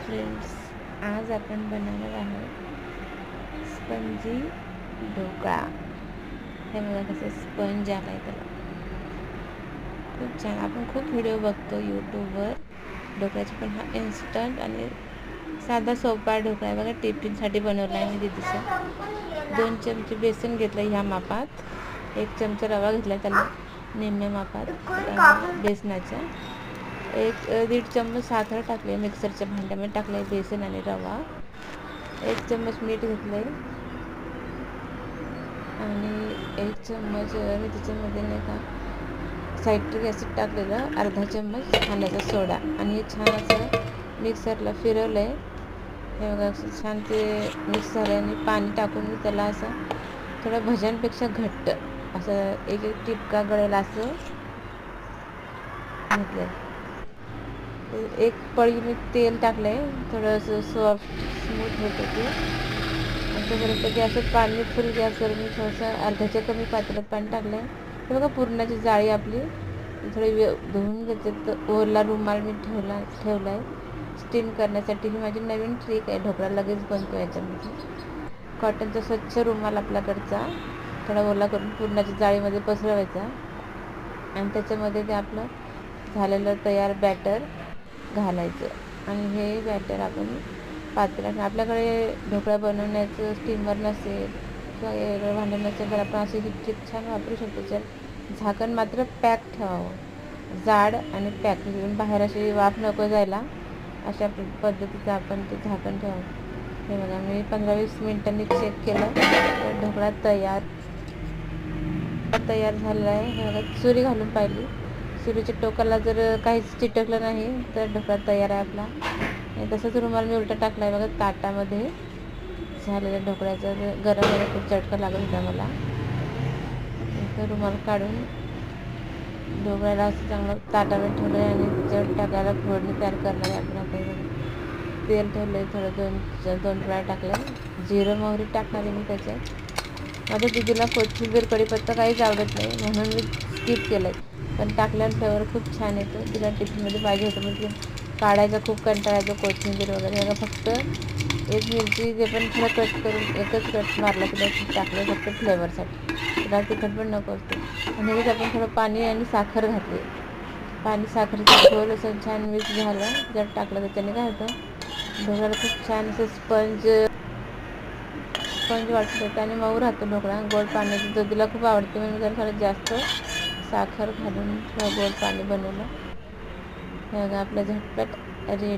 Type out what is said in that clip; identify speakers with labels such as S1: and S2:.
S1: Friends, आज आपण बनवणार आहोत स्पंजी ढोकळा. हे बघा कसं स्पंज आलाय त्याला, खूप छान. आपण खूप व्हिडिओ बघतो यूट्यूबवर ढोकळ्याचे, पण हा इन्स्टंट आणि साधा सोपा ढोकळा आहे. बघा, टिफिनसाठी बनवला आहे मी दीदीचा. 2 चमचे बेसन घेतलं ह्या मापात, 1 चमचा रवा घेतला त्याला निम्म्या मापात बेसनाच्या, 1-1.5 चम्मच साखर टाकले. मिक्सरच्या भांड्यामध्ये टाकले बेसन आणि रवा. 1 चम्मच मीठ घेतले आणि 1 चम्मच मी त्याच्यामध्ये नाही का सायट्रिक ॲसिड टाकलेलं, अर्धा चम्मच खाण्याचा सोडा, आणि हे छान असं मिक्सरला फिरवलं आहे. हे बघा असं छान ते मिक्स झालं आणि पाणी टाकून मी त्याला असं थोडं भज्यांपेक्षा घट्ट असं एक टिपका गळेल असं घेतलं आहे. 1 पळी मी तेल टाकलं आहे, थोडंसं सॉफ्ट स्मूथ होतं ते. आणि तोपर्यंत गॅसवर पाणी फुल गॅसवर मी थोडंसं अर्ध्याच्या कमी पातेल्यात पाणी टाकलं आहे. हे बघा पुरणाची जाळी आपली थोडी धुवून घेते, तर ओला रुमाल मी ठेवला आहे स्टीम करण्यासाठी. ही माझी नवीन ट्रिक आहे, ढोकळा लगेच बनतो याच्यामध्ये. कॉटनचा स्वच्छ रुमाल आपल्याकडचा थोडा ओला करून पुरणाच्या जाळीमध्ये पसरवायचा आणि त्याच्यामध्ये ते आपलं झालेलं तयार बॅटर घालायचं. आणि हे बॅटर आपण पातेल्यात, आपल्याकडे ढोकळा बनवण्याचं स्टीमर नसेल किंवा वेगळं भांडं नसेल तर आपण अशी ही ट्रिक छान वापरू शकतो. त्याच्यात झाकण मात्र पॅक ठेवावं, जाड आणि पॅक, बाहेर अशी वाफ नको जायला, अशा पद्धतीचं आपण ते झाकण ठेवावं. हे बघा, मी 15-20 मिनिटांनी चेक केलं तर ढोकळा तयार झालेला आहे. हे बघा, सुरी घालून पाहिली, सुरीच्या टोकाला जर काहीच चिटकलं नाही तर ढोकळा तयार आहे आपला. आणि तसंच रुमाल मी उलटा टाकला आहे बघा ताटामध्ये. झालेल्या ढोकळ्याचा गरम खूप चटका लागत होता मला, तर रुमाल काढून ढोकळ्याला असं चांगलं ताटावर ठेवलं आहे आणि त्याच्यावर टाकायला फोडणी तयार करणार आहे आपण. आता तेल ठेवलं आहे, थोडं 2 वेळा टाकलं, जिरं मोहरी टाकणार आहे मी त्याच्यात. माझ्या दीदीला कोथिंबीर कढीपत्ता काहीच आवडत नाही म्हणून मी स्किप केलं आहे, पण टाकल्यावर फ्लेवर खूप छान येतो. तिला टिफिनमध्ये पाहिजे होतं म्हणजे काढायचा खूप कंटाळायचं कोथिंबीर वगैरे. बघा, फक्त 1 मिरची जे पण थोडं कट करून एकच कट मारला तिला टाकलं फक्त फ्लेवरसाठी, तिला तिखट पण नको असते. आणि ह्याच्यात आपण थोडं पाणी आणि साखर घातली. पाणी साखरेचं घोल असं छान मिक्स झालं, जर टाकलं त्याच्याने काय होतं, ढोकळ्याला खूप छान असं स्पंज वाटत होतं आणि मऊ राहतो ढोकळा. गोड पाण्याची दीदीला खूप आवडते म्हणून जरा थोडं जास्त साखर घालून थोडं गोड पाणी बनवलं. हे बघा, आपलं झटपट रेडी.